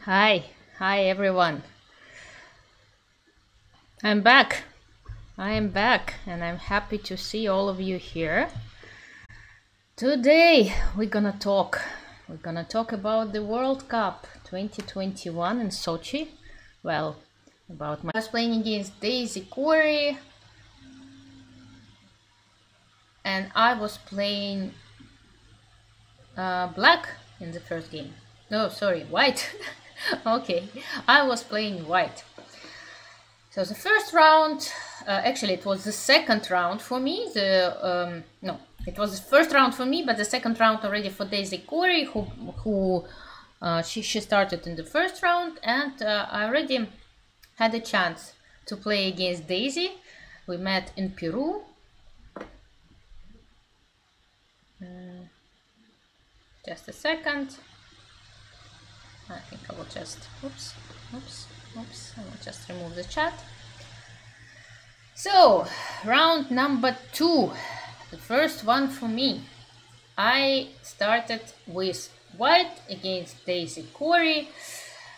Hi everyone. I'm back. I am back and I'm happy to see all of you here. Today we're gonna talk. We're gonna talk about the World Cup 2021 in Sochi. Well, about I was playing against Daisy Cori and I was playing black in the first game. No, sorry, white. Okay, I was playing white. So the first round, actually it was the second round for me. No, it was the first round for me, but the second round already for Daisy Cori, who she started in the first round, and I already had a chance to play against Daisy. We met in Peru. Just a second. I think I will just, oops, I will just remove the chat. So, round number 2, the first one for me. I started with white against Daisy Cori.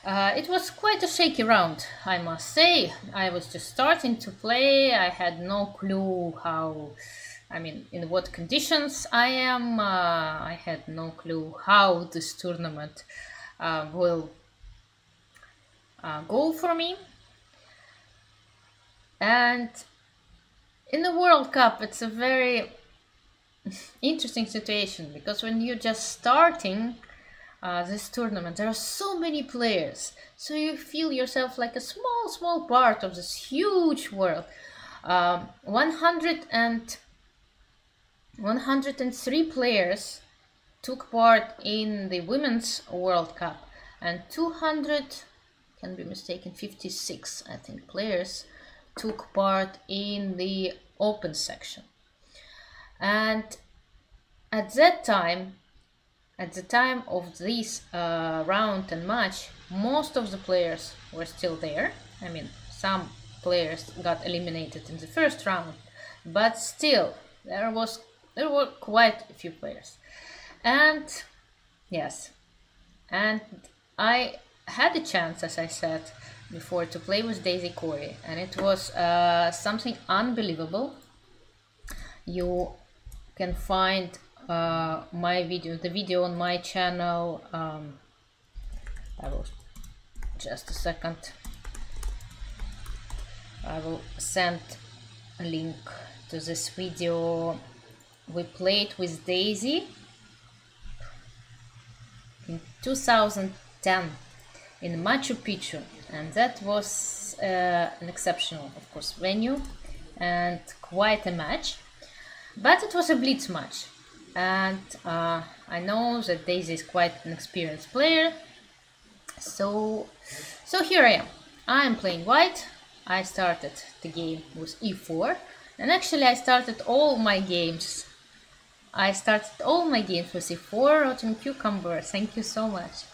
It was quite a shaky round, I must say. I was just starting to play. I had no clue in what conditions I am. I had no clue how this tournament will go for me. And in the World Cup, it's a very interesting situation because when you're just starting this tournament, there are so many players, so you feel yourself like a small part of this huge world. 103 players took part in the Women's World Cup, and 200, can be mistaken, 56, I think, players took part in the open section. And at that time, at the time of this round and match, most of the players were still there. I mean, some players got eliminated in the first round, but still there were quite a few players. And yes, and I had a chance, as I said before, to play with Daisy Cori, and it was something unbelievable. You can find the video on my channel. I will just a second. I will send a link to this video. We played with Daisy in 2010 in Machu Picchu, and that was an exceptional, of course, venue and quite a match. But it was a blitz match, and I know that Daisy is quite an experienced player. So here I am. I am playing white. I started the game with e4, and actually I started all my games. with e4. Rotten Cucumber, thank you so much.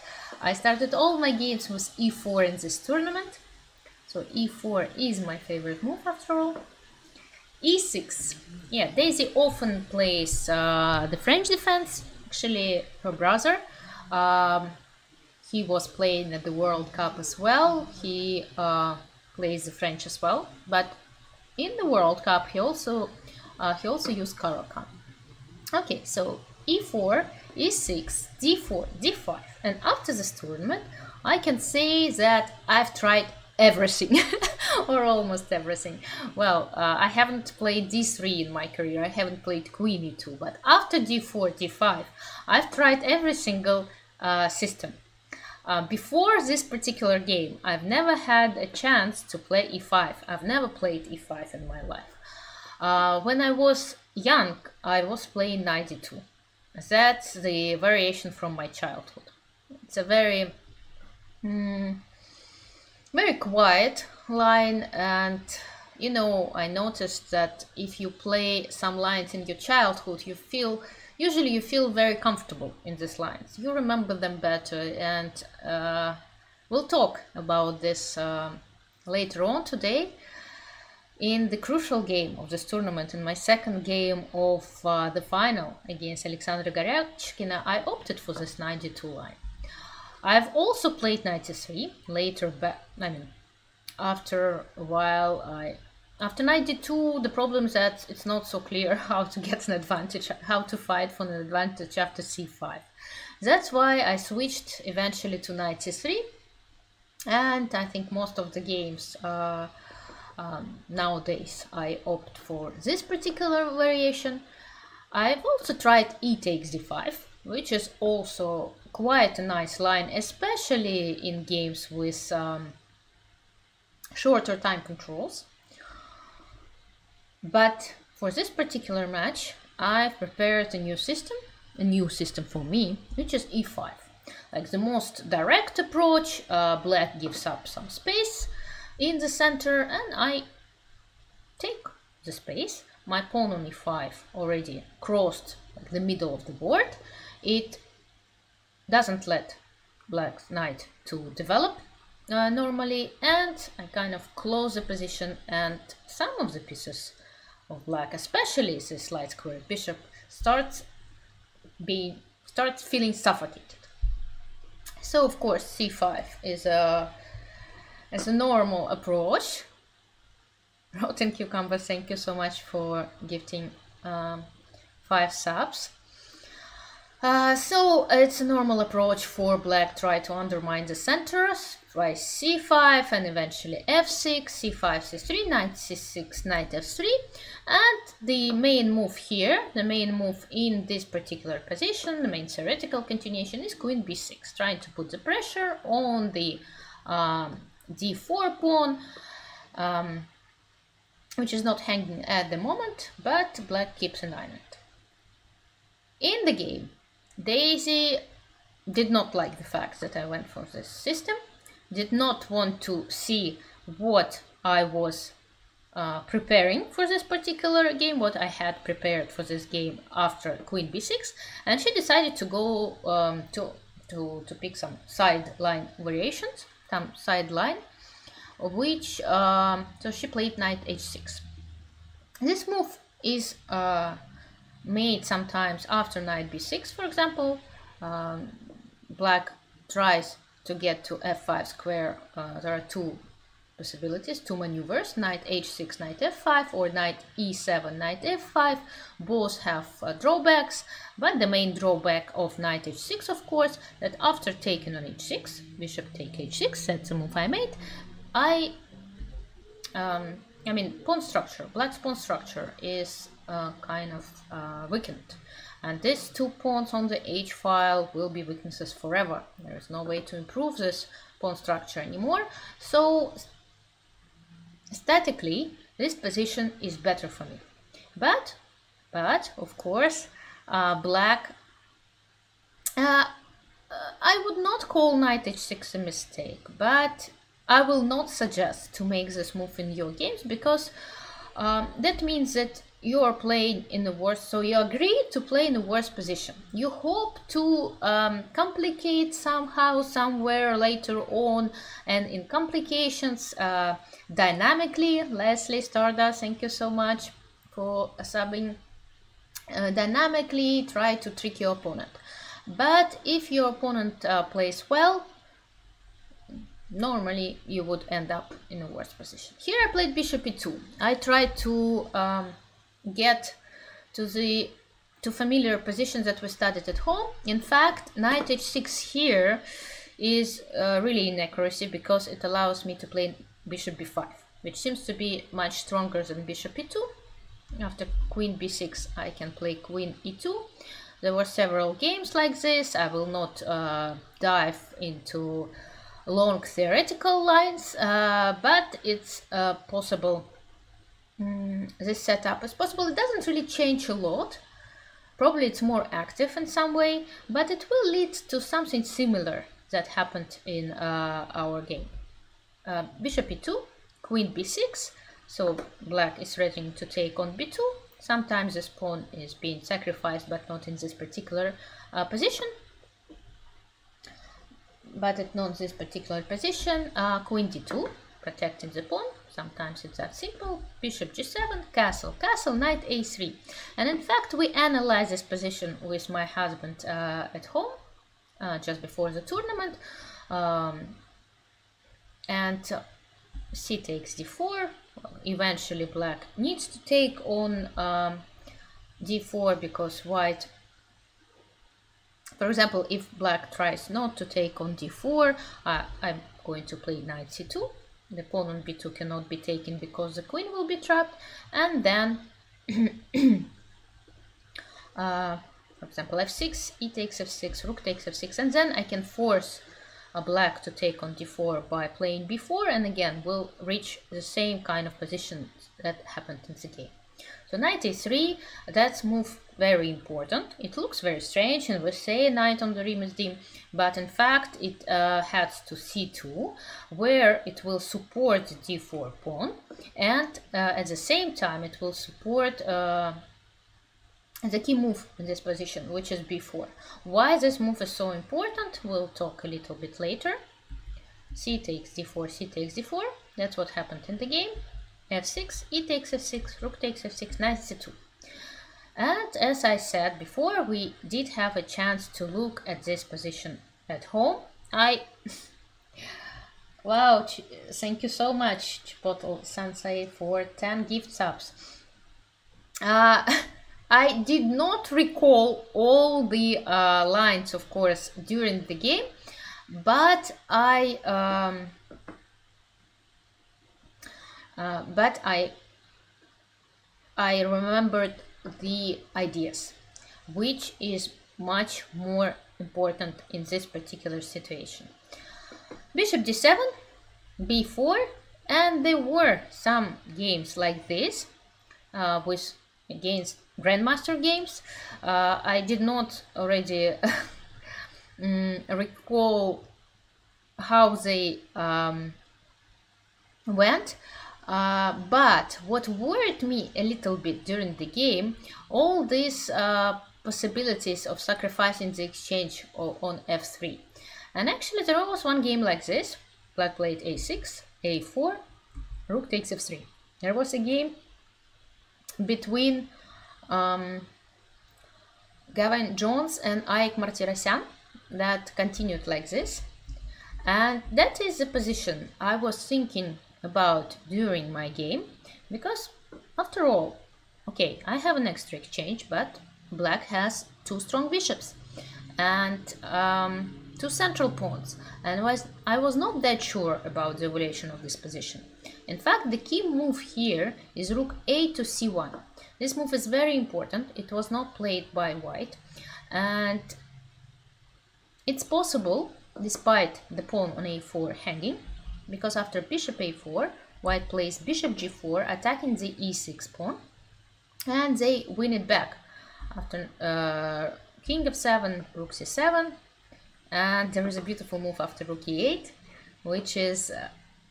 I started all my games with e4 in this tournament. So e4 is my favorite move after all. e6. Yeah, Daisy often plays the French defense. Actually, her brother, he was playing at the World Cup as well. He plays the French as well. But in the World Cup, he also used Cori. Okay, so e4, e6, d4, d5. And after this tournament, I can say that I've tried everything or almost everything. Well, I haven't played d3 in my career. I haven't played queen e2, but after d4, d5, I've tried every single system. Before this particular game, I've never had a chance to play e5. I've never played e5 in my life. When I was young, I was playing knight d2. That's the variation from my childhood. It's a very quiet line, and I noticed that if you play some lines in your childhood, usually you feel very comfortable in these lines. You remember them better, and we'll talk about this later on today. In the crucial game of this tournament, in my second game of the final against Alexandra Kosteniuk, I opted for this knight d2 line. I've also played knight e3 later, but after a while, after knight d2, the problem is that it's not so clear how to get an advantage, how to fight for an advantage after c5. That's why I switched eventually to knight c3, and I think most of the games nowadays I opt for this particular variation. I've also tried e takes d5, which is also quite a nice line, especially in games with shorter time controls. But for this particular match, I've prepared a new system for me, which is e5. Like the most direct approach, black gives up some space in the center, and I take the space. My pawn on e5 already crossed like the middle of the board. It doesn't let black's knight to develop normally, and I kind of close the position, and some of the pieces of black, especially this light square bishop, starts feeling suffocated. So of course c5 is a normal approach. Rotten Cucumber, thank you so much for gifting 5 subs. So it's a normal approach for black, try to undermine the centers, try c5 and eventually f6, c5, c3, knight c6, knight f3, and the main move here, the main move in this particular position, the main theoretical continuation is queen b6, trying to put the pressure on the d4 pawn, which is not hanging at the moment, but black keeps an eye on it. In the game, Daisy did not like the fact that I went for this system, did not want to see what I was preparing for this particular game, what I had prepared for this game after queen b6, and she decided to go to pick some sideline variations, some sideline, which so she played knight h6. This move is made sometimes after knight b6, for example. Black tries to get to f5 square. There are two possibilities, two maneuvers, knight h6, knight f5, or knight e7, knight f5. Both have drawbacks, but the main drawback of knight h6, of course, that after taking on h6, bishop take h6, that's the move I made, pawn structure, black's pawn structure is kind of weakened, and these two pawns on the h file will be weaknesses forever. There is no way to improve this pawn structure anymore, so statically this position is better for me. But of course, black, I would not call knight h6 a mistake, but I will not suggest to make this move in your games, because that means that you are playing in the worst, so you agree to play in the worst position. You hope to complicate somehow, somewhere later on, and in complications dynamically. Leslie Stardust, thank you so much for subbing. Dynamically try to trick your opponent. But if your opponent plays well, normally you would end up in a worse position. Here I played bishop e2. I tried to get to familiar positions that we studied at home. In fact, knight h6 here is really inaccuracy, because it allows me to play bishop b5, which seems to be much stronger than bishop e2. After queen b6 I can play queen e2. There were several games like this. I will not dive into long theoretical lines, but it's possible. This setup is possible. It doesn't really change a lot. Probably it's more active in some way, but it will lead to something similar that happened in our game. Bishop e2, queen b6, so black is threatening to take on b2. Sometimes this pawn is being sacrificed, but not in this particular position. But it's not this particular position. Queen d2, protecting the pawn. Sometimes it's that simple. Bishop g7, castle, castle, knight a3. And in fact, we analyzed this position with my husband at home. just before the tournament. And c takes d4. Well, eventually black needs to take on d4 because white, for example, if black tries not to take on d4, I'm going to play knight c2. The pawn on b2 cannot be taken because the queen will be trapped, and then for example f6, e takes f6, rook takes f6, and then I can force a black to take on d4 by playing b4, and again we'll reach the same kind of position that happened in the game. So knight a3, that's move very important. It looks very strange and we say knight on the rim is dim, but in fact it heads to c2, where it will support the d4 pawn, and at the same time it will support the key move in this position, which is b4. Why this move is so important, we'll talk a little bit later. C takes d4, c takes d4, that's what happened in the game. f6, e takes f6, rook takes f6, knight c2. And as I said before, we did have a chance to look at this position at home. Wow, thank you so much, Chipotle Sensei, for 10 gift subs. I did not recall all the lines, of course, during the game, but I remembered the ideas, which is much more important in this particular situation. Bishop d7, b4, and there were some games like this against Grandmaster games. I did not already recall how they went, but what worried me a little bit during the game, all these possibilities of sacrificing the exchange on f3. And actually there was one game like this. Black played a6, a4, rook takes f3. There was a game between Gavin Jones and Aik Martirosyan that continued like this, and that is the position I was thinking about during my game, because after all, okay, I have an extra exchange, but black has two strong bishops and two central pawns, and I was not that sure about the evaluation of this position. In fact, the key move here is rook a to c1. This move is very important. It was not played by white, and it's possible despite the pawn on a4 hanging, because after bishop a4, white plays bishop g4, attacking the e6 pawn, and they win it back. After king f7, rook c7, and there is a beautiful move after rook e8, which is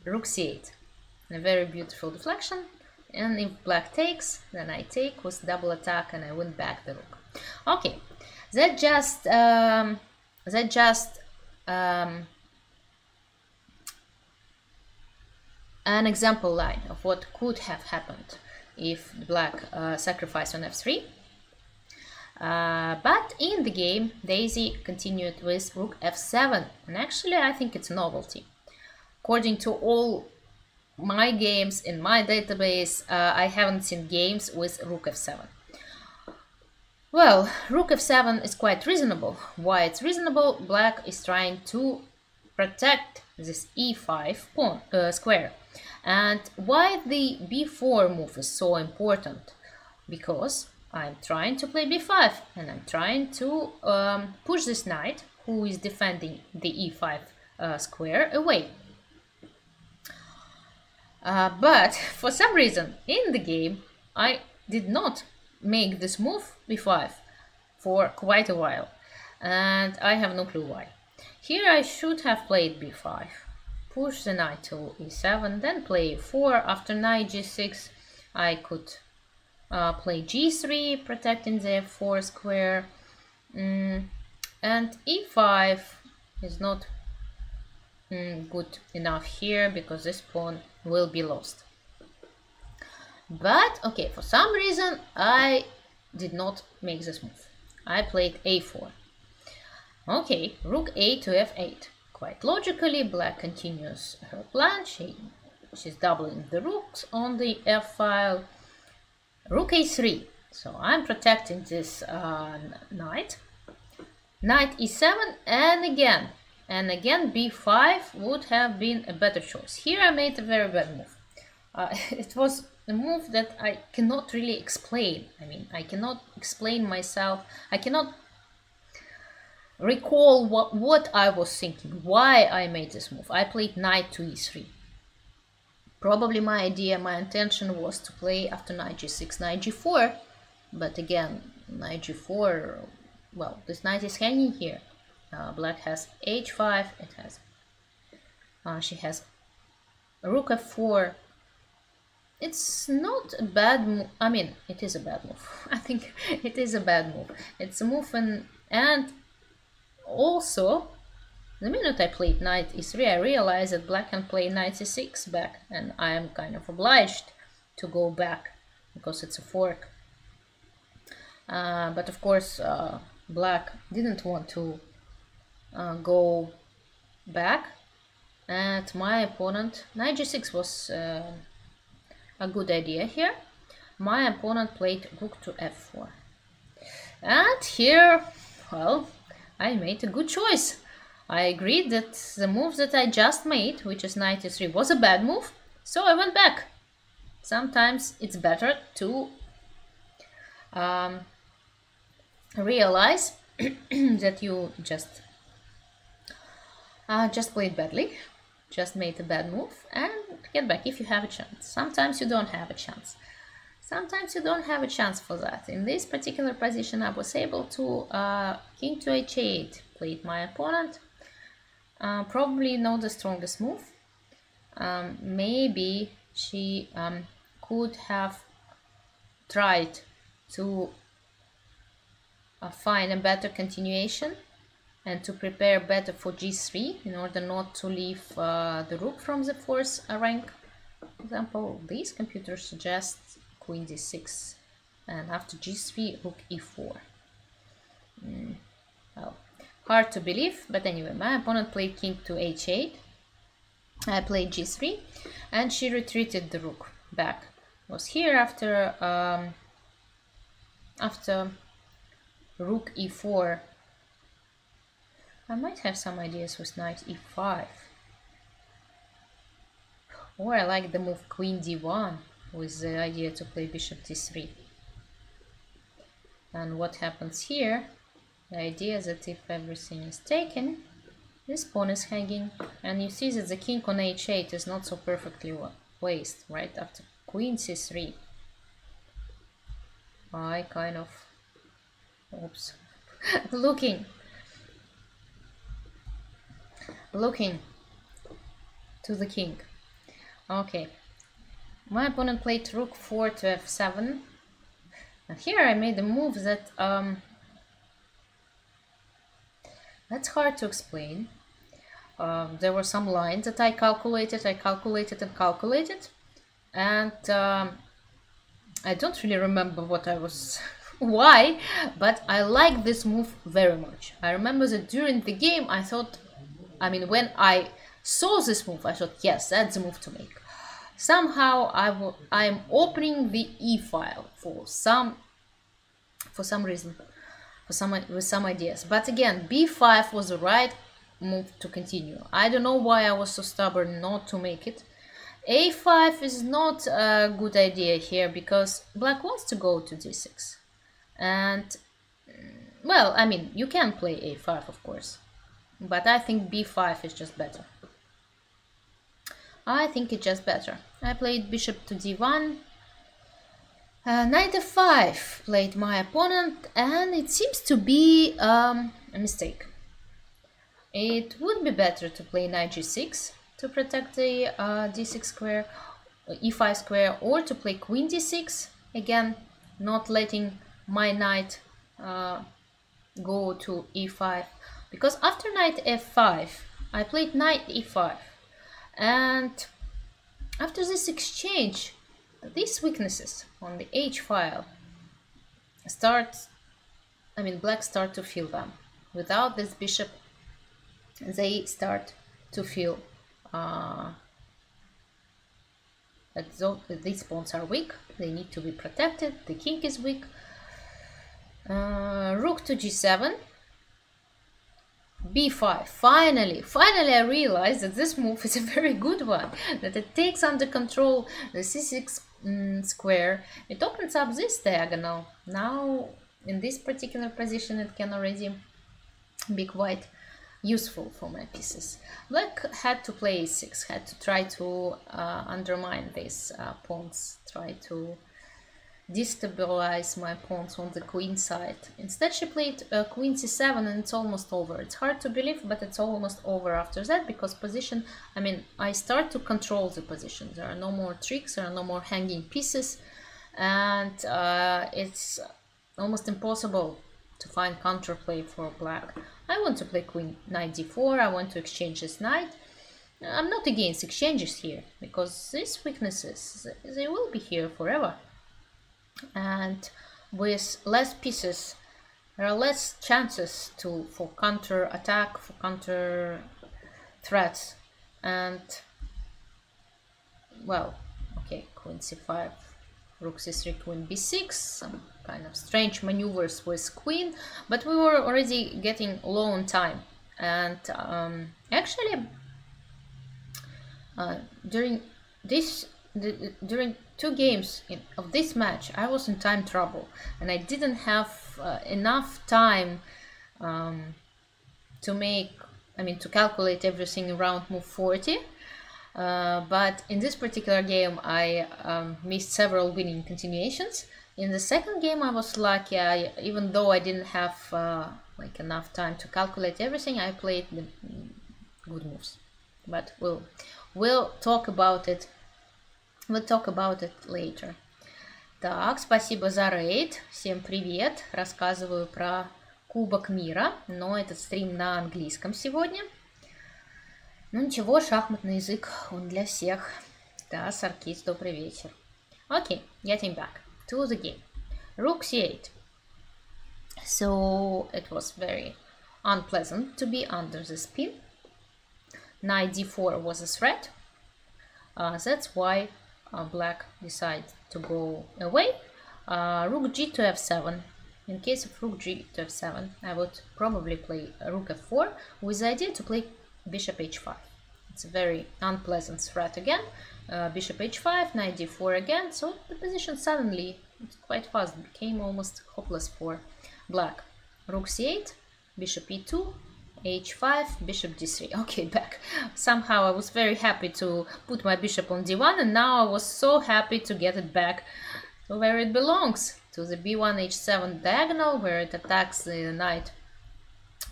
rook c8. A very beautiful deflection, and if black takes, then I take with double attack and I win back the rook. Okay, that just an example line of what could have happened if black sacrificed on f3. But in the game, Daisy continued with rook f7, and actually I think it's a novelty. According to all my games in my database, I haven't seen games with rook f7. Well, rook f7 is quite reasonable. Why it's reasonable? Black is trying to protect this e5 pawn square. And why the b4 move is so important? Because I'm trying to play b5 and I'm trying to push this knight, who is defending the e5 square, away. But for some reason in the game I did not make this move b5 for quite a while, and I have no clue why. Here I should have played b5, push the knight to e7, then play e4. After knight g6 I could play g3, protecting the f4 square, and e5 is not good enough here because this pawn will be lost. But okay, for some reason I did not make this move. I played a4. Okay, rook a to f8. Quite logically, black continues her plan. She's doubling the rooks on the f file. Rook a3. So I'm protecting this knight. Knight e7 and again b5 would have been a better choice. Here I made a very bad move. It was a move that I cannot really explain. I mean, I cannot explain myself. I cannot recall what I was thinking, why I made this move. I played knight to e3. Probably my intention was to play after knight g6, knight g4, but again, knight g4, well, this knight is hanging here. Black has h5, she has rook f4. It's not a bad move. I mean, it is a bad move. I think it is a bad move. It's a move, and also, the minute I played knight e3, I realized that black can play knight e6 back, and I am kind of obliged to go back because it's a fork. But of course, black didn't want to go back, and my opponent, knight g6 was a good idea here. My opponent played rook to f4, and here, well, I made a good choice. I agreed that the move that I just made, which is knight e3, was a bad move, so I went back. Sometimes it's better to realize that you just played badly, just made a bad move, and get back if you have a chance. Sometimes you don't have a chance. Sometimes you don't have a chance for that. In this particular position, I was able to king to h8, played my opponent. Probably not the strongest move. Maybe she could have tried to find a better continuation and to prepare better for g3 in order not to leave the rook from the fourth rank. For example, these computers suggest queen d6 and after g3 rook e4. Well, hard to believe, but anyway, my opponent played king to h8. I played g3 and she retreated the rook back. It was here after rook e4. I might have some ideas with knight e5. Or I like the move queen d1 with the idea to play bishop d3. And what happens here, the idea is that if everything is taken, this pawn is hanging, and you see that the king on h8 is not so perfectly placed, right after queen c3. I kind of, oops, looking to the king. Okay, my opponent played rook 4 to f7, and here I made a move that that's hard to explain. There were some lines that I calculated, and I don't really remember what I was why, but I like this move very much. I remember that during the game I thought, I mean, when I saw this move, I thought, yes, that's the move to make. Somehow I'm opening the e file for some reason, with some ideas. But again, b5 was the right move to continue. I don't know why I was so stubborn not to make it. a5 is not a good idea here because black wants to go to d6. And, well, I mean, you can play a5, of course. But I think b5 is just better. I think it's just better. I played bishop to d1. Knight f5 played my opponent, and it seems to be a mistake. It would be better to play knight g6 to protect the d6 square, e5 square, or to play queen d6, again, not letting my knight go to e5. Because after knight f5, I played knight e5. And after this exchange, these weaknesses on the h file black start to feel them. Without this bishop, they start to feel that these pawns are weak. They need to be protected. The king is weak. Rook to g7. b5. Finally I realized that this move is a very good one, that it takes under control the c6 square. It opens up this diagonal. Now in this particular position it can already be quite useful for my pieces. Black had to play a6, had to try to undermine these pawns, try to destabilize my pawns on the queen side. Instead she played queen c7 and it's almost over. It's hard to believe, but it's almost over after that, because position, I start to control the position. There are no more tricks, there are no more hanging pieces, and it's almost impossible to find counterplay for black. I want to play queen knight d4, I want to exchange this knight. I'm not against exchanges here, because these weaknesses, they will be here forever. And with less pieces, there are less chances for counter attack, for counter threats. And well, okay, queen c5, rook c3, queen b6, some kind of strange maneuvers with queen, but we were already getting low on time. And actually during two games of this match I was in time trouble, and I didn't have enough time to calculate everything in round move 40. But in this particular game I missed several winning continuations. In the second game I was lucky. Even though I didn't have enough time to calculate everything, I played the good moves. But we'll talk about it. We'll talk about it later. Так, спасибо за рейд. Всем привет. Рассказываю про Кубок мира, но этот стрим на английском сегодня. Ну ничего, шахматный язык, он для всех. Да, Саркис, добрый вечер. Okay, getting back to the game. Rook c8. So it was very unpleasant to be under the spin. Knight d4 was a threat. That's why black decided to go away. Rook g to f7. In case of rook g to f7, I would probably play rook f4 with the idea to play bishop h5. It's a very unpleasant threat again. Bishop h5, knight d4 again. So the position suddenly, quite fast, became almost hopeless for black. Rook c8, bishop e2, h5, bishop d3. Okay, back. Somehow I was very happy to put my bishop on d1, and now I was so happy to get it back to where it belongs, to the b1 h7 diagonal, where it attacks the knight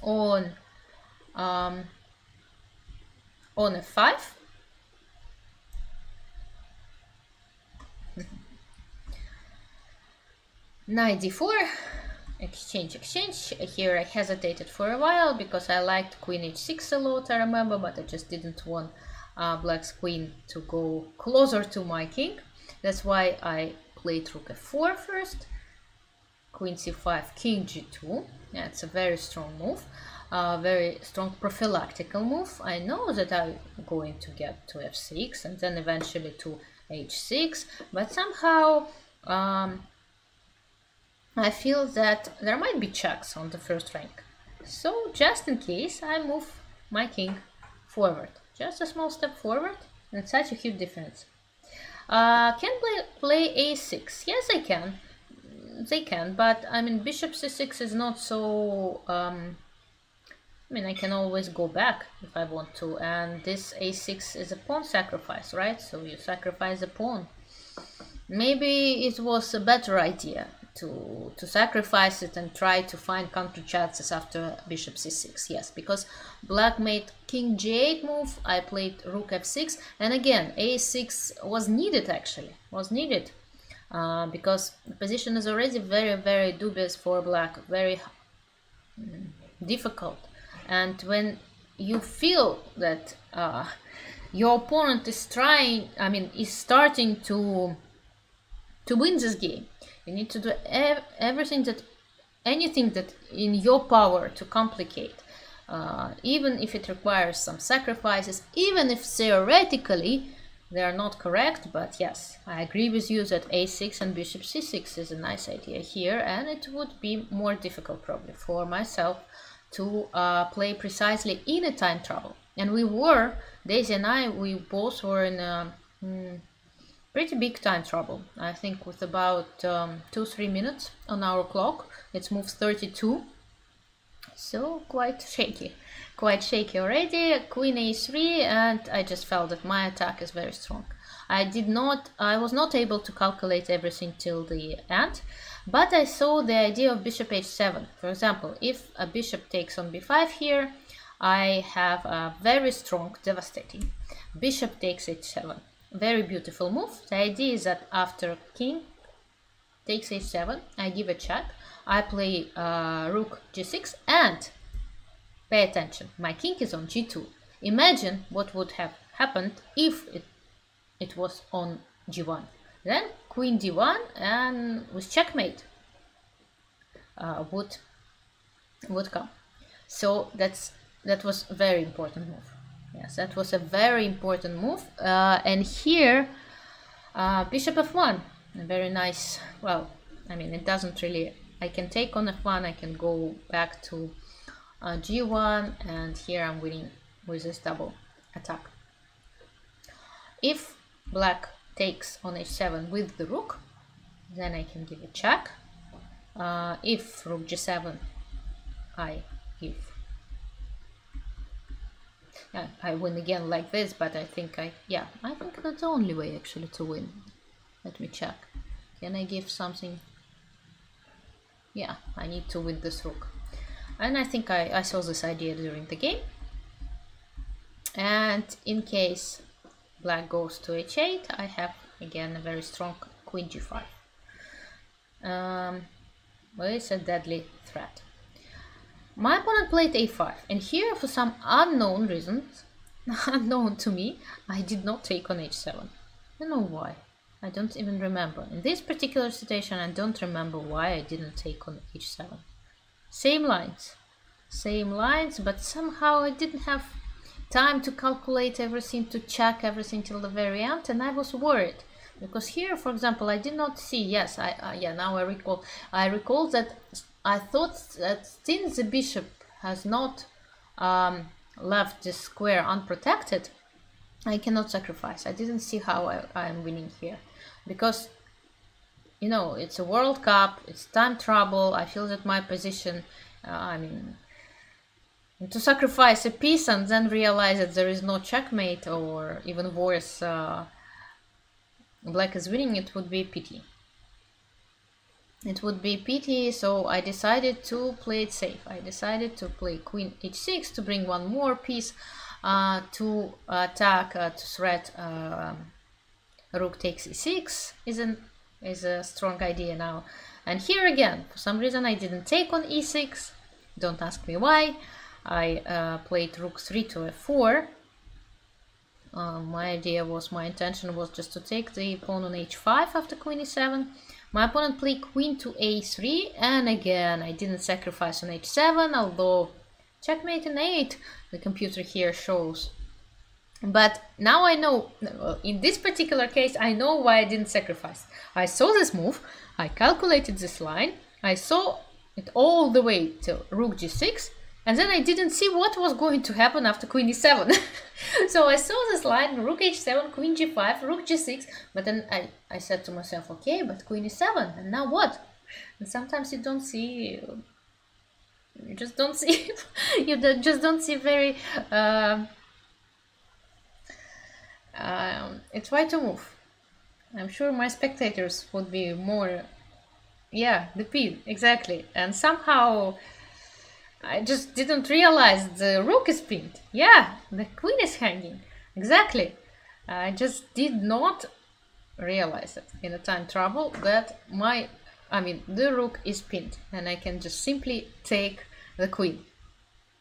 on f5. Knight d4. Exchange. Here I hesitated for a while because I liked queen h6 a lot, I remember, but I just didn't want black's queen to go closer to my king. That's why I played rook f4 first, queen c5, king g2. Yeah, it's a very strong move, very strong prophylactical move. I know that I'm going to get to f6 and then eventually to h6, but somehow I feel that there might be checks on the first rank. So just in case, I move my king forward. Just a small step forward, and such a huge difference. Can play a6? Yes, I can. They can, but bishop c6 is not so... I can always go back if I want to, and this a6 is a pawn sacrifice, right? So you sacrifice a pawn. Maybe it was a better idea to sacrifice it and try to find counter chances after bishop c6. Yes, because black made king g8 move, I played rook f6, and again a6 was needed, actually was needed, because the position is already very, very dubious for black, very difficult. And when you feel that your opponent is starting to win this game, you need to do everything that anything that in your power to complicate, even if it requires some sacrifices, even if theoretically they are not correct. But yes, I agree with you that a6 and bishop c6 is a nice idea here, and it would be more difficult probably for myself to play precisely in a time trouble. And we were, Daisy and I, we both were in a pretty big time trouble. I think with about 2-3 minutes on our clock. It's moved 32, so quite shaky already. Queen a3, and I just felt that my attack is very strong. I was not able to calculate everything till the end, but I saw the idea of bishop h7. For example, if a bishop takes on b5 here, I have a very strong, devastating bishop takes h7. Very beautiful move. The idea is that after king takes h7, I give a check. I play rook g6, and pay attention, my king is on g2. Imagine what would have happened if it was on g1. Then queen d1, and with checkmate would come. So that was a very important move. Yes, that was a very important move. And here, bishop f1, a very nice. Well, I mean, it doesn't really. I can take on f1. I can go back to g1, and here I'm winning with this double attack. If black takes on h7 with the rook, then I can give a check. If rook g7, I give. I win again like this, but I think I think that's the only way actually to win. Let me check. Can I give something? Yeah, I need to win this rook. And I think I saw this idea during the game. And in case black goes to h8, I have again a very strong queen g5. Well, it's a deadly threat. My opponent played a5, and here for some unknown reasons, unknown to me, I did not take on h7. I don't know why. I don't even remember. In this particular situation, I don't remember why I didn't take on h7. Same lines, but somehow I didn't have time to calculate everything, to check everything till the very end, and I was worried. Because here, for example, I did not see, yes, now I recall that I thought that since the bishop has not left this square unprotected, I cannot sacrifice. I didn't see how I am winning here. Because, you know, it's a World Cup, it's time trouble, I feel that my position, to sacrifice a piece and then realize that there is no checkmate, or even worse, black is winning, it would be pity. It would be pity, so I decided to play it safe. I decided to play queen h6 to bring one more piece to attack, to threat rook takes e6 is a strong idea now. And here again, for some reason I didn't take on e6. Don't ask me why. I played rook 3 to f4. My intention was just to take the pawn on h5 after queen e7. My opponent played queen to a3, and again I didn't sacrifice on h7, although checkmate in 8 the computer here shows. But now I know, in this particular case, I know why I didn't sacrifice. I saw this move, I calculated this line, I saw it all the way to rook g6, and then I didn't see what was going to happen after queen e7. So I saw this line, rook h7, queen g5, rook g6, but then I said to myself, okay, but queen e7, and now what? And sometimes you don't see, you just don't see, you just don't see very, it's right to move. I'm sure my spectators would be more, yeah, the pin, exactly. And somehow I just didn't realize the rook is pinned. Yeah, the queen is hanging. Exactly. I just did not realize it in a time trouble that the rook is pinned, and I can just simply take the queen.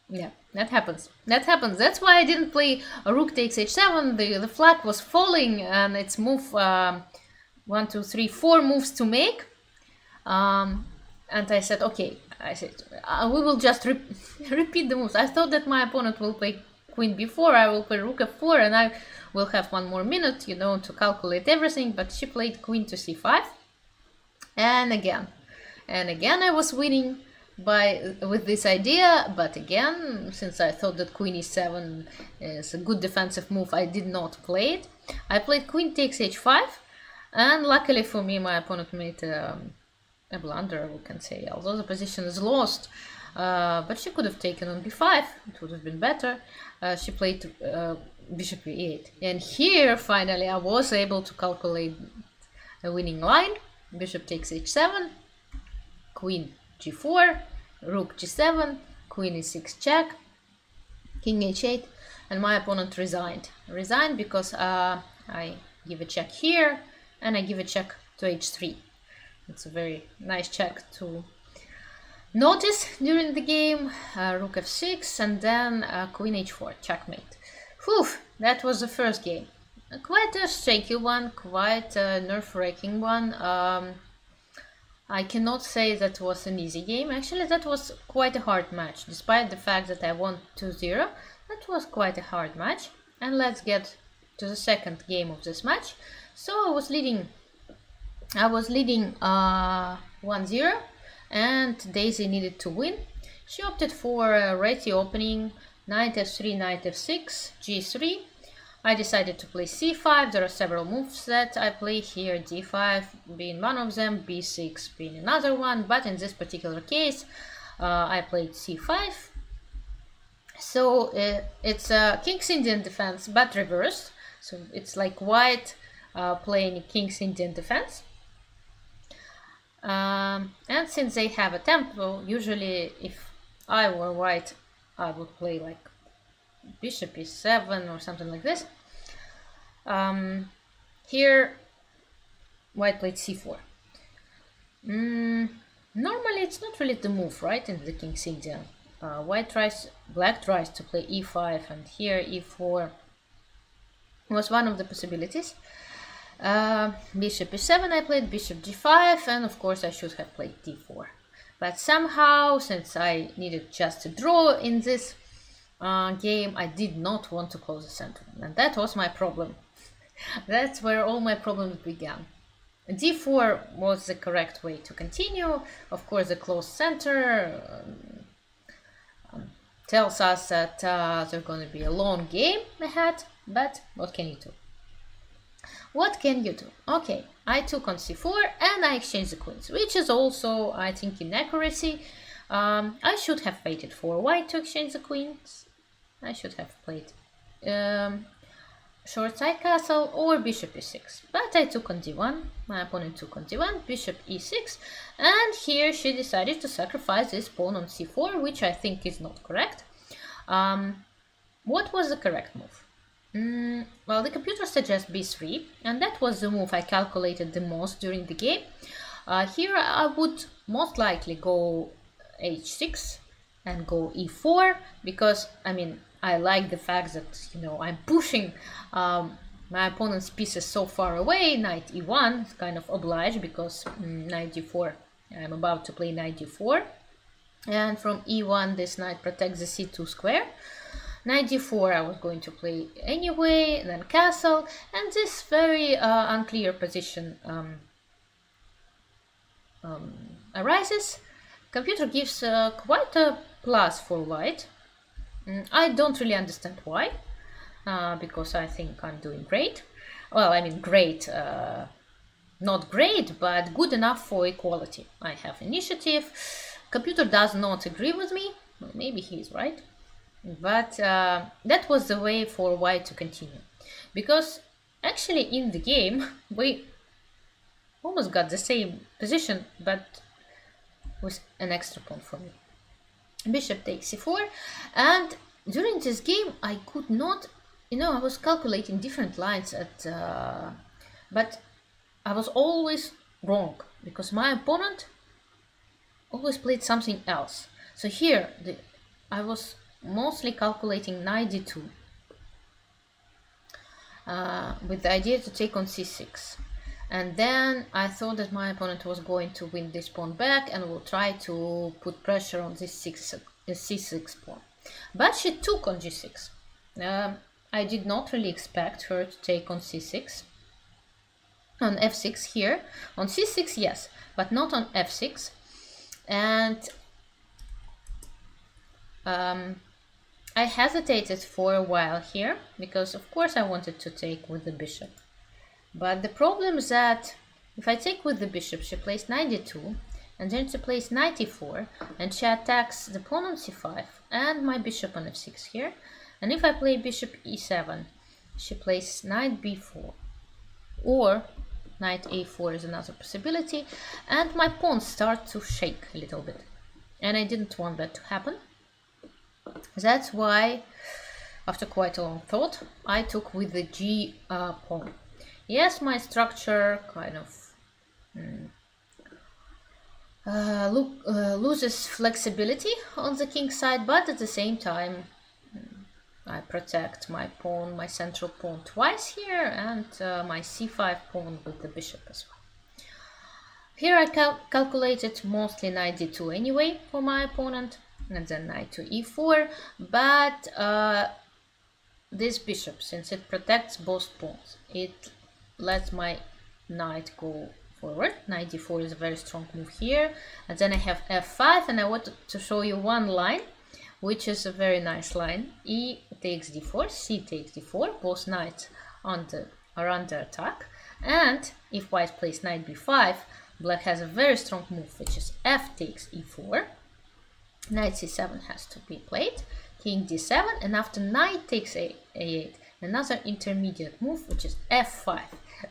Yeah, that happens. That happens. That's why I didn't play a rook takes h7. The flag was falling, and it's move 1, 2, 3, 4 moves to make. And I said, okay, I said, we will just repeat the moves. I thought that my opponent will play queen b4, I will play rook f4, and I will have 1 more minute, you know, to calculate everything. But she played queen to c5, and again I was winning with this idea. But again, since I thought that queen e7 is a good defensive move, I did not play it. I played queen takes h5, and luckily for me, my opponent made a blunder, we can say, although the position is lost. But she could have taken on b5, it would have been better. She played bishop e8, and here finally I was able to calculate a winning line. Bishop takes h7, queen g4, rook g7, queen e6 check, king h8, and my opponent resigned because I give a check here, and I give a check to h3. It's a very nice check to notice during the game. Rook f6, and then queen h4, checkmate. Whew, that was the first game. Quite a shaky one, quite a nerve-wracking one. I cannot say that was an easy game. Actually, that was quite a hard match. Despite the fact that I won 2-0, that was quite a hard match. And let's get to the second game of this match. So I was leading 1-0, and Daisy needed to win. She opted for a ready opening, knight f3, knight f6, g3. I decided to play c5. There are several moves that I play here, d5 being one of them, b6 being another one, but in this particular case I played c5. So it's a King's Indian defense, but reversed. So it's like white playing King's Indian defense. And since they have a tempo, usually if I were white, I would play like bishop e7 or something like this. Here white played c4. Normally it's not really the move, right, in the King's Indian. Black tries to play e5, and here e4 was one of the possibilities. Bishop e7, I played bishop g5, and of course I should have played d4. But somehow, since I needed just a draw in this game, I did not want to close the center, and that was my problem. That's where all my problems began. d4 was the correct way to continue. Of course, the closed center tells us that there's going to be a long game ahead, but what can you do? What can you do? Okay, I took on c4 and I exchanged the queens, which is also, I think, inaccuracy. I should have waited for white to exchange the queens. I should have played short side castle or bishop e6, but I took on d1. My opponent took on d1, bishop e6, and here she decided to sacrifice this pawn on c4, which I think is not correct. What was the correct move? Well, the computer suggests b3, and that was the move I calculated the most during the game. Here I would most likely go h6 and go e4, because I mean I like the fact that, you know, I'm pushing my opponent's pieces so far away. Knight e1 is kind of obliged, because knight d4, I'm about to play knight d4, and from e1 this knight protects the c2 square. Knight d4 I was going to play anyway, then castle, and this very unclear position arises. Computer gives quite a plus for white. I don't really understand why, because I think I'm doing great. Well, I mean great, not great, but good enough for equality. I have initiative. Computer does not agree with me. Well, maybe he's right. But that was the way for white to continue, because actually in the game we almost got the same position, but with an extra pawn for me. Bishop takes c4, and during this game I could not, you know, I was calculating different lines but I was always wrong, because my opponent always played something else. So here I was mostly calculating knight d2 with the idea to take on c6. And then I thought that my opponent was going to win this pawn back and will try to put pressure on this c6 pawn. But she took on g6. I did not really expect her to take on c6. On f6 here. On c6, yes, but not on f6. And I hesitated for a while here, because of course I wanted to take with the bishop. But the problem is that if I take with the bishop, she plays knight d2, and then she plays knight e4, and she attacks the pawn on c5, and my bishop on f6 here. And if I play bishop e7, she plays knight b4, or knight a4 is another possibility, and my pawns start to shake a little bit. And I didn't want that to happen. That's why, after quite a long thought, I took with the g pawn. Yes, my structure kind of loses flexibility on the king side, but at the same time I protect my pawn, my central pawn twice here, and my c5 pawn with the bishop as well. Here I calculated mostly knight d2 anyway for my opponent, and then knight to e4, but this bishop, since it protects both pawns, it lets my knight go forward. Knight d4 is a very strong move here, and then I have f5, and I wanted to show you one line, which is a very nice line. E takes d4, c takes d4, both knights are under attack, and if white plays knight b5, black has a very strong move, which is f takes e4, knight c7 has to be played, king d7, and after knight takes a8, another intermediate move, which is f5.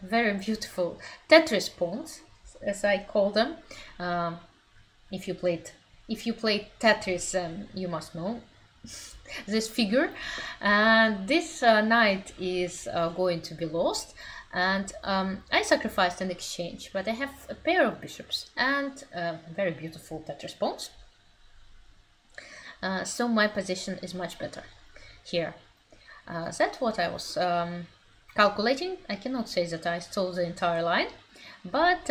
Very beautiful Tetris pawns, as I call them. If you played Tetris, you must know this figure. And this knight is going to be lost, and I sacrificed an exchange, but I have a pair of bishops and very beautiful Tetris pawns. So my position is much better here. That's what I was calculating. I cannot say that I stole the entire line, but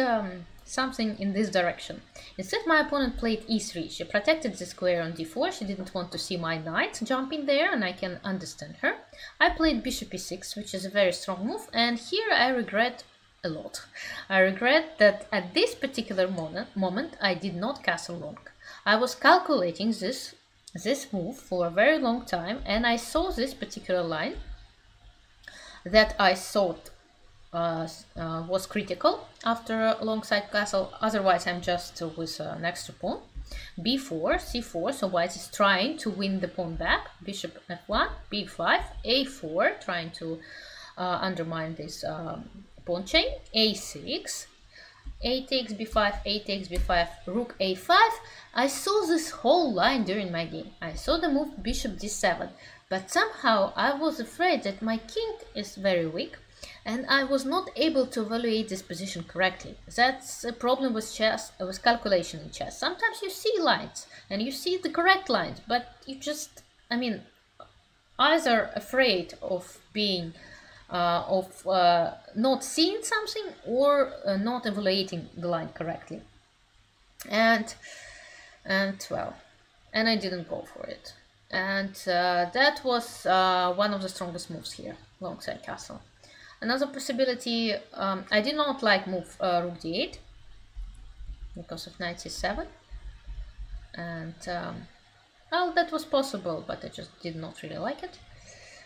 something in this direction. Instead, my opponent played e3. She protected the square on d4. She didn't want to see my knight jump in there, and I can understand her. I played bishop e6, which is a very strong move, and here I regret a lot. I regret that at this particular moment I did not castle long. I was calculating this move for a very long time, and I saw this particular line that I thought was critical after a long side castle. Otherwise I'm just with an extra pawn. b4, c4, so white is trying to win the pawn back. Bishop f1, b5, a4, trying to undermine this pawn chain. a6, a takes b5, a takes b5, rook a5. I saw this whole line during my game. I saw the move bishop d7, but somehow I was afraid that my king is very weak, and I was not able to evaluate this position correctly. That's a problem with chess, with calculation in chess. Sometimes you see lines, and you see the correct lines, but you just, either afraid of being not seeing something, or not evaluating the line correctly. And I didn't go for it. And that was one of the strongest moves here, longside castle. Another possibility, I did not like move rook d8 because of knight c7. And well, that was possible, but I just did not really like it.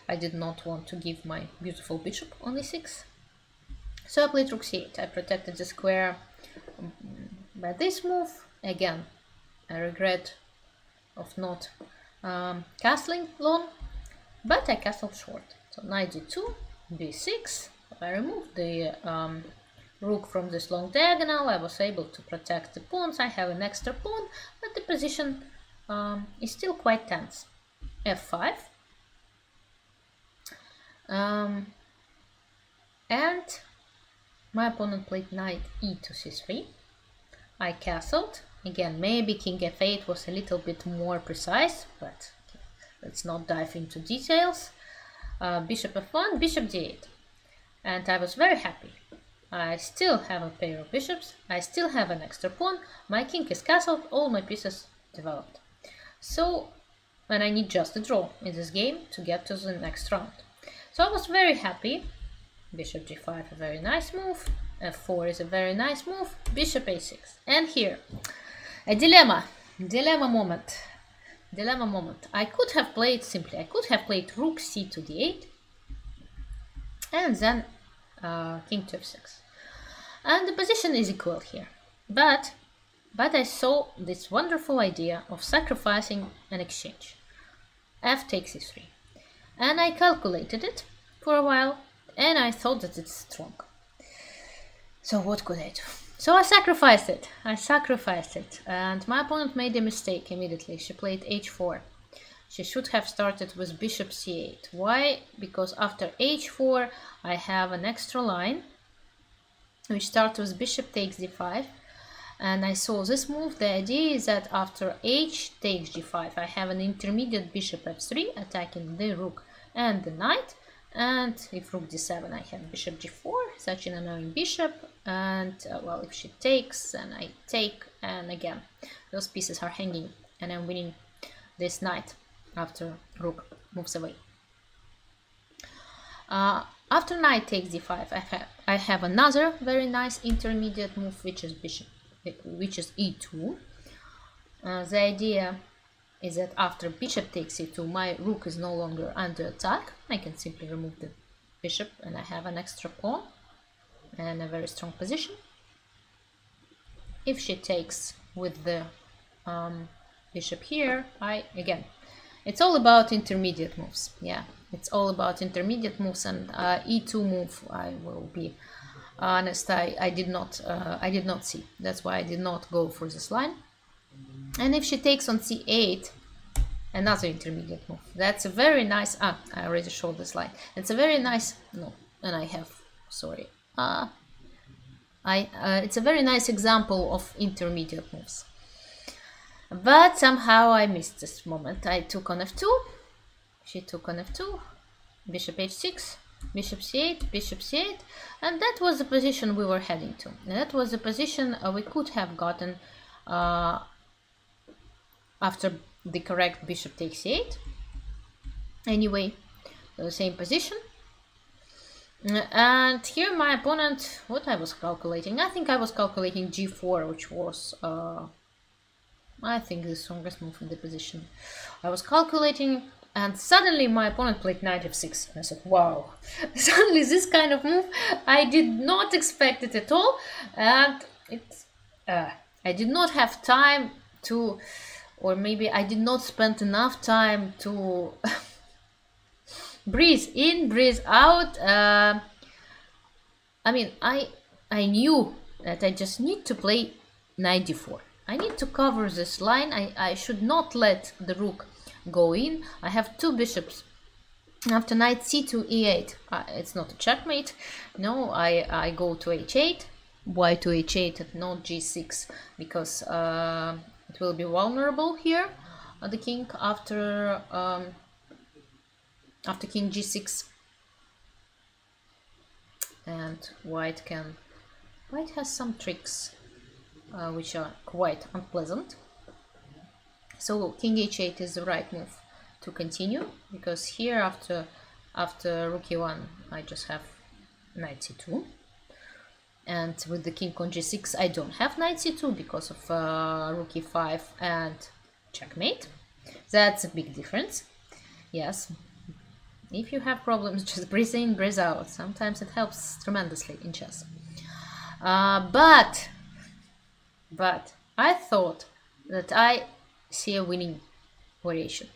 I did not want to give my beautiful bishop on e6. So I played rook c8. I protected the square by this move. Again, I regret of not castling long, but I castled short. So knight d2, b6. I removed the rook from this long diagonal. I was able to protect the pawns. I have an extra pawn, but the position is still quite tense. f5. And my opponent played knight e to c3. I castled. Again, maybe king f8 was a little bit more precise, but let's not dive into details. Bishop f1, bishop d8. And I was very happy. I still have a pair of bishops, I still have an extra pawn, my king is castled, all my pieces developed. So, and I need just a draw in this game to get to the next round. So I was very happy. Bishop g5, a very nice move. f4 is a very nice move. Bishop a6. And here, a dilemma moment. I could have played rook c to d8 and then king to f6. And the position is equal here. But I saw this wonderful idea of sacrificing an exchange. F takes e3. And I calculated it for a while and I thought that it's strong. So what could I do? So I sacrificed it. And my opponent made a mistake immediately. She played h4. She should have started with bishop c8. Why? Because after h4 I have an extra line which starts with bishop takes d5. And I saw this move. The idea is that after h takes g5 I have an intermediate bishop f3 attacking the rook and the knight. And if rook d7 I have bishop g4, such an annoying bishop. And well, if she takes and I take, and again those pieces are hanging and I'm winning this knight after rook moves away. After knight takes d5 I have another very nice intermediate move, which is e2. The idea is that after bishop takes e2 my rook is no longer under attack. I can simply remove the bishop and I have an extra pawn and a very strong position. If she takes with the bishop here, again, it's all about intermediate moves. Yeah, it's all about intermediate moves, and e2 move, I will be honest, I did not see. That's why I did not go for this line. And if she takes on c8, another intermediate move. That's a very nice. I already showed this line. It's a very nice. No, and I have. Sorry. It's a very nice example of intermediate moves. But somehow I missed this moment. I took on f2. She took on f2. Bishop h6. Bishop c8. Bishop c8. And that was the position we were heading to. And that was the position we could have gotten after the correct bishop takes c8. Anyway, the same position. And here my opponent, what I was calculating, I think I was calculating g4, which was I think the strongest move in the position. I was calculating, and suddenly my opponent played knight f6. And I said, wow, suddenly this kind of move, I did not expect it at all. And I did not have time to, or maybe I did not spend enough time to breathe in, breathe out. I mean, I knew that I just need to play knight d4. I need to cover this line. I should not let the rook go in. I have two bishops. After knight c2 e8, it's not a checkmate. No, I go to h8. Why to h8 and not g6? Because it will be vulnerable here. The king after king g6, and white has some tricks which are quite unpleasant. So king h8 is the right move to continue, because here after rook e1 I just have knight c2, and with the king on g6 I don't have knight c2 because of rook e5 and checkmate. That's a big difference. Yes, if you have problems, just breathe in, breathe out. Sometimes it helps tremendously in chess. But I thought that I see a winning variation.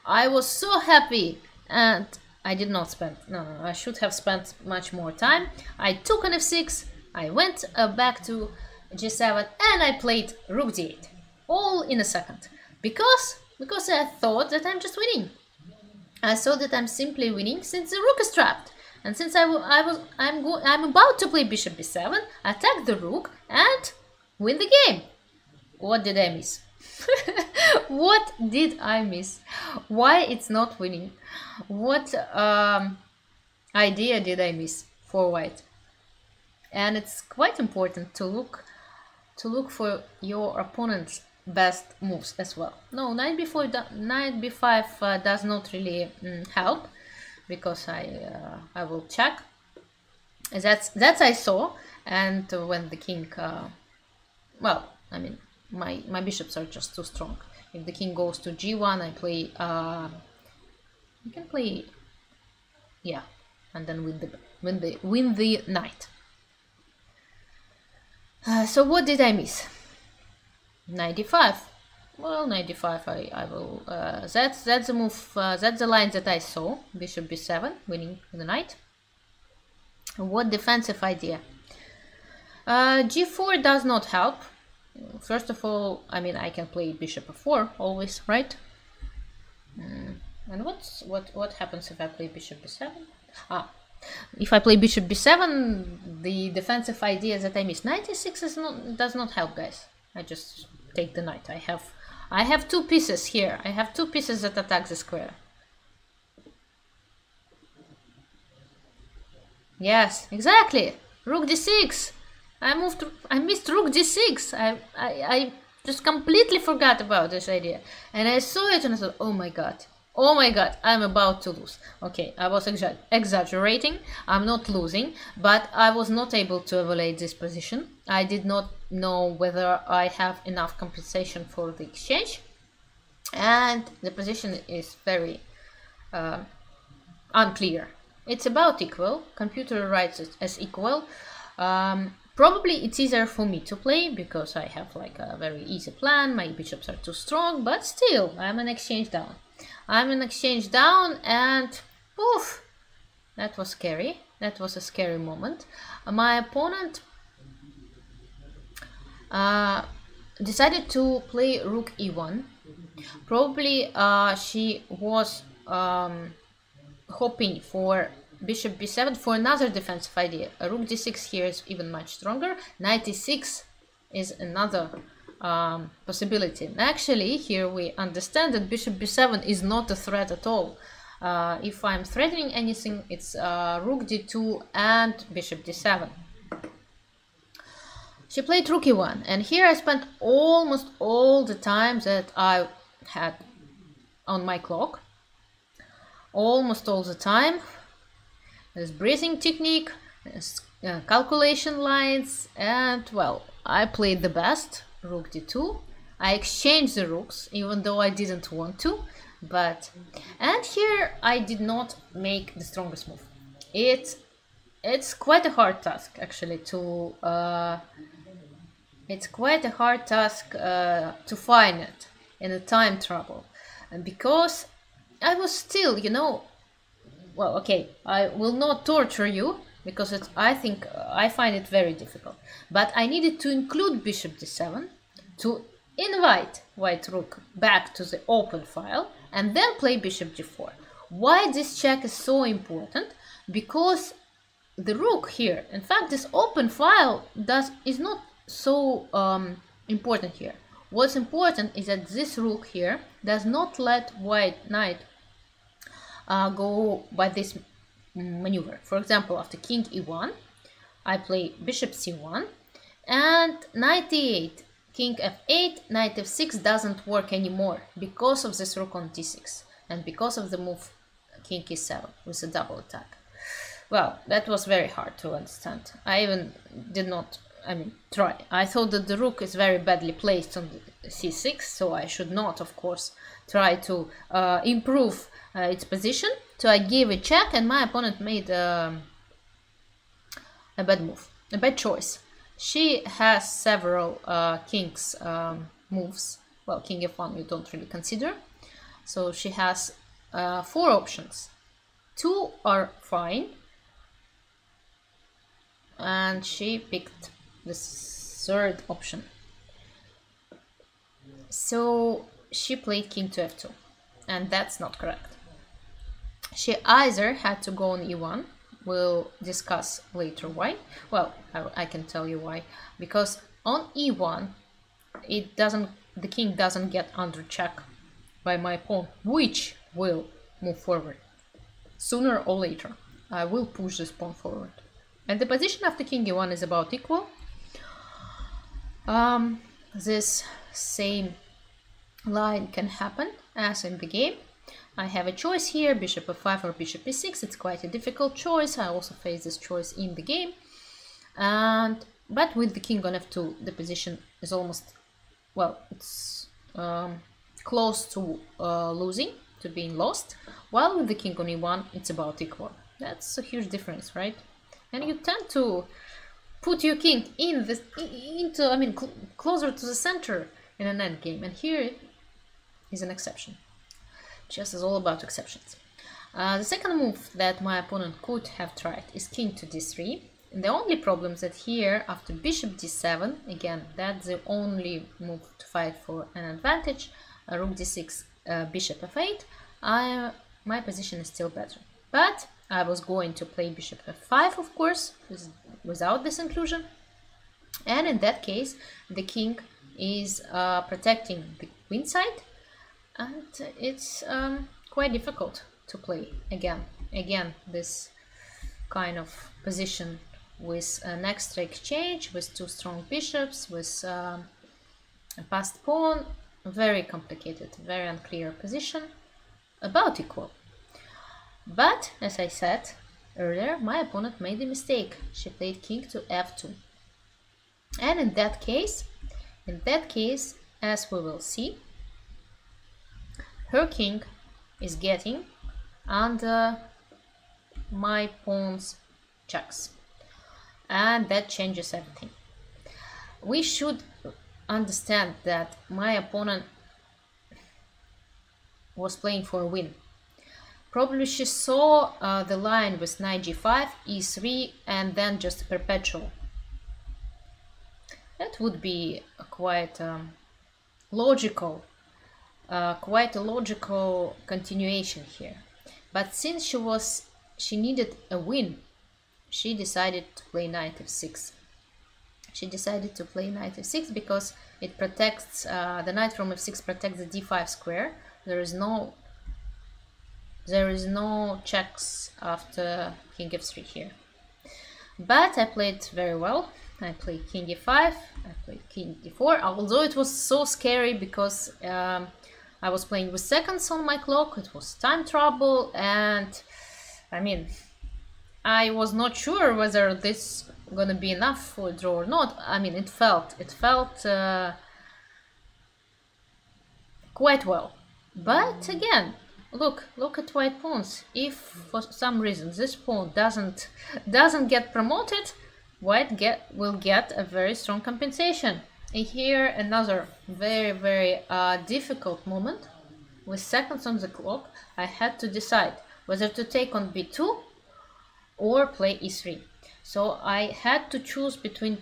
I was so happy, and I did not spend. No, I should have spent much more time. I took on f6. I went back to g7, and I played rook d8, all in a second, because I thought that I'm just winning. I saw that I'm simply winning since the rook is trapped, and since I'm about to play bishop b7, attack the rook and win the game. What did I miss? What did I miss? Why it's not winning? What idea did I miss for white? and it's quite important to look for your opponent's best moves as well. No, knight b5 does not really help, because I will check. That's I saw, and when the king, well, I mean, my bishops are just too strong. If the king goes to g1, I play. You can play, yeah, and then win the knight. So what did I miss? 95. Well, 95. I will. That's the move. That's the line that I saw. Bishop b7, winning the knight. What defensive idea? G4 does not help. First of all, I mean, I can play bishop f4 always, right? And what happens if I play bishop b7? If I play bishop b7, the defensive idea that I miss. Knight e6 does not help, guys. I just take the knight. I have two pieces here. I have two pieces that attack the square. Yes, exactly. Rook d6. I missed rook d6. I just completely forgot about this idea. And I saw it and I thought, oh my god. Oh my god, I'm about to lose. Okay, I was exaggerating. I'm not losing, but I was not able to evaluate this position. I did not know whether I have enough compensation for the exchange. And the position is very unclear. It's about equal. Computer writes it as equal. Probably it's easier for me to play because I have like a very easy plan. My bishops are too strong, but still, I'm an exchange down. I'm an exchange down, and poof, that was scary. That was a scary moment. My opponent decided to play rook e1. Probably she was hoping for bishop b7 for another defensive idea. A rook d6 here is even much stronger. Knight e6 is another possibility. And actually, here we understand that bishop b7 is not a threat at all. If I'm threatening anything, it's rook d2 and bishop d7. She played rook e1, and here I spent almost all the time that I had on my clock. Almost all the time. There's breathing technique, there's calculation lines, and well, I played the best. Rook d2. I exchanged the rooks, even though I didn't want to, and here I did not make the strongest move. It's quite a hard task actually to find it in a time trouble, and because I was still, well, okay, I will not torture you because I find it very difficult. But I needed to include bishop d7 to invite white rook back to the open file and then play bishop g4. Why this check is so important? Because the rook here, in fact, this open file is not so important here. What's important is that this rook here does not let white knight go by this maneuver. For example, after king e1, I play bishop c1 and knight e8, king f8, knight f6 doesn't work anymore because of this rook on d6 and because of the move king e7 with a double attack. Well, that was very hard to understand. I even did not, try. I thought that the rook is very badly placed on the c6, so I should not, of course, try to improve its position. So I gave a check, and my opponent made a bad move, a bad choice. She has several king's moves. Well, king f1 you don't really consider. So she has 4 options. 2 are fine. And she picked the 3rd option. So she played king to f2. And that's not correct. She either had to go on e1. We'll discuss later why. Well, I can tell you why. Because on e1, the king doesn't get under check by my pawn, which will move forward. Sooner or later, I will push this pawn forward. And the position after king e1 is about equal. This same line can happen as in the game. I have a choice here, bishop f5 or bishop e6. It's quite a difficult choice. I also face this choice in the game. But with the king on f2, the position is almost, well, it's close to losing, to being lost. While with the king on e1, it's about equal. That's a huge difference, right? And you tend to put your king closer to the center in an endgame. And here is an exception. Chess is all about exceptions. The second move that my opponent could have tried is king to d3. And the only problem is that here, after bishop d7, again, that's the only move to fight for an advantage, rook d6, bishop f8, my position is still better. But I was going to play bishop f5, of course, without this inclusion. And in that case, the king is protecting the queen side. And it's quite difficult to play again this kind of position with an extra exchange, with two strong bishops, with a passed pawn. Very complicated, very unclear position, about equal. But as I said earlier, my opponent made a mistake. She played king to f2, and in that case, as we will see, her king is getting under my pawn's checks, and that changes everything. We should understand that my opponent was playing for a win. Probably she saw the line with knight g5, e3, and then just a perpetual. That would be quite logical. Quite a logical continuation here, but since she needed a win, she decided to play knight f6. She decided to play knight f6 because it protects the knight from f6 protects the d5 square. There is no checks after king f3 here. But I played very well. I played king e5. I played king d4. Although it was so scary because I was playing with seconds on my clock, it was time trouble, and I mean, I was not sure whether this gonna be enough for a draw or not. I mean, it felt quite well. But again, look at white pawns. If for some reason this pawn doesn't get promoted, white will get a very strong compensation. And here another very difficult moment. With seconds on the clock, I had to decide whether to take on b2 or play e3. So I had to choose between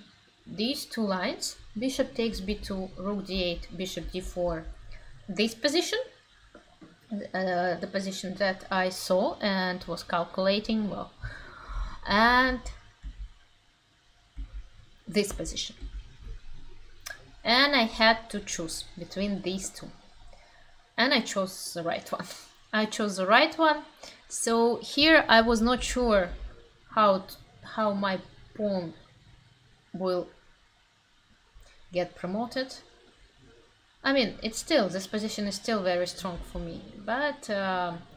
these two lines. Bishop takes b2, rook d8, bishop d4. This position, the position that I saw and was calculating well, and this position. And I had to choose between these two. And I chose the right one. I chose the right one. So here I was not sure how my pawn will get promoted. I mean, this position is still very strong for me, but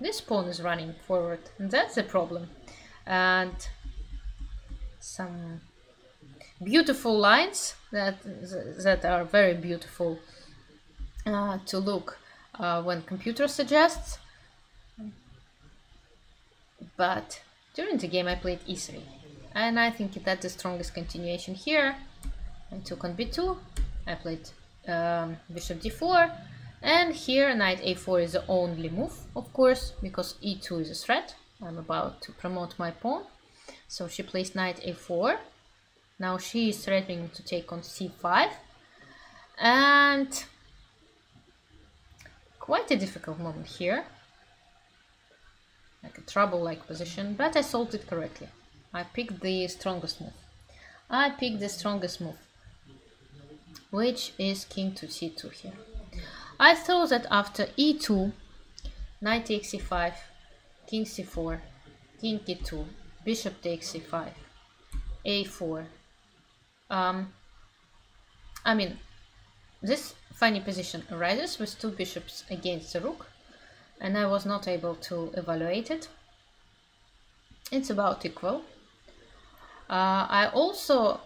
this pawn is running forward, and that's the problem. And some beautiful lines that are very beautiful to look when computer suggests. But during the game I played e3, and I think that's the strongest continuation here. I took on b2, I played bishop d4, and here knight a4 is the only move, of course, because e2 is a threat. I'm about to promote my pawn, so she plays knight a4. Now she is threatening to take on c5, and quite a difficult moment here, like a trouble-like position, but I solved it correctly. I picked the strongest move. Which is king to c2 here. I thought that after e2, knight takes c5, king c4, king e2, bishop takes c5, a4. I mean, this funny position arises with two bishops against the rook, and I was not able to evaluate it. It's about equal. I also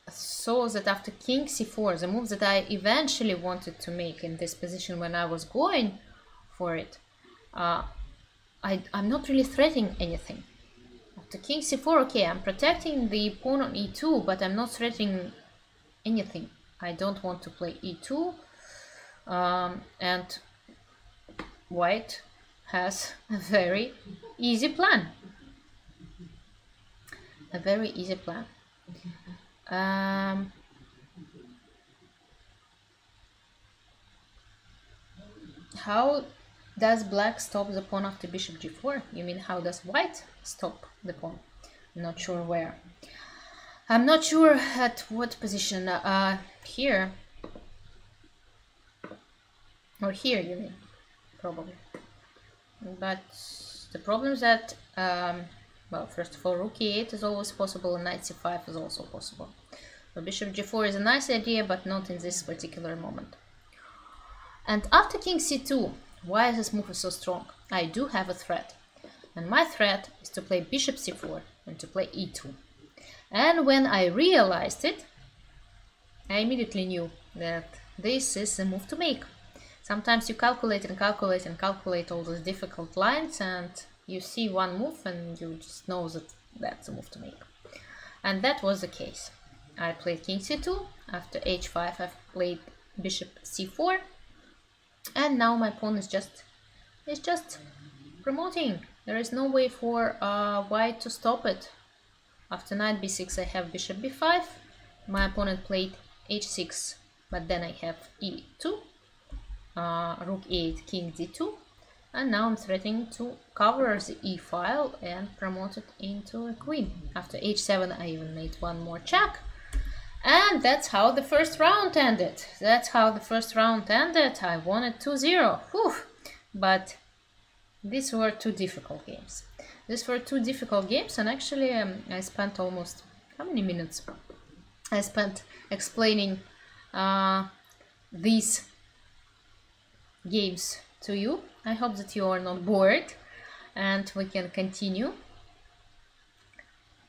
saw that after king c4, the move that I eventually wanted to make in this position when I was going for it, I'm not really threatening anything. After king c4, okay, I'm protecting the pawn on e2, but I'm not threatening anything. I don't want to play e2, and white has a very easy plan. A very easy plan. How does black stop the pawn after bishop g4? You mean how does white stop the pawn? I'm not sure where. I'm not sure at what position. Here. Or here, you mean, probably. But the problem is that, well, first of all, rook e8 is always possible, and knight c5 is also possible. So bishop g4 is a nice idea, but not in this particular moment. And after king c2, why is this move so strong? I do have a threat. And my threat is to play bishop c4 and to play e2. And when I realized it, I immediately knew that this is the move to make. Sometimes you calculate and calculate and calculate all those difficult lines, and you see one move and you just know that that's the move to make. And that was the case. I played king c2, after h5 I've played bishop c4, and now my pawn is just promoting. There is no way for white to stop it. After knight b6 I have bishop b5, my opponent played h6, but then I have e2, rook e8, king d2, and now I'm threatening to cover the e file and promote it into a queen. After h7 I even made one more check, and that's how the first round ended. I won it 2-0. But these were two difficult games. And actually I spent almost, how many minutes? I spent explaining these games to you. I hope that you are not bored and we can continue.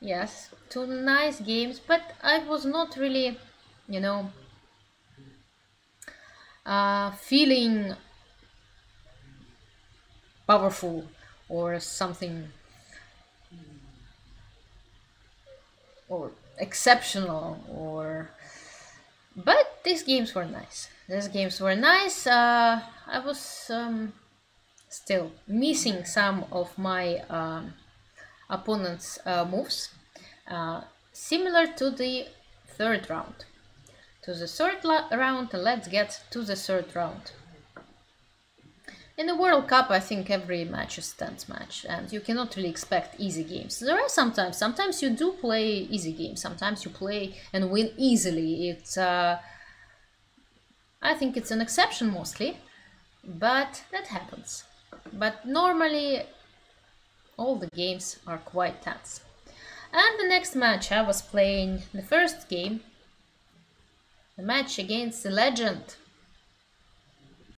Yes, two nice games, but I was not really, you know, feeling powerful or something, or exceptional, but these games were nice. I was still missing some of my opponent's moves, similar to the third round. Let's get to the third round. In the World Cup, I think every match is a tense match, and you cannot really expect easy games. There are sometimes you do play easy games, sometimes you play and win easily. I think it's an exception mostly, but that happens. But normally, all the games are quite tense. And the next match, I was playing the first game, the match against the legend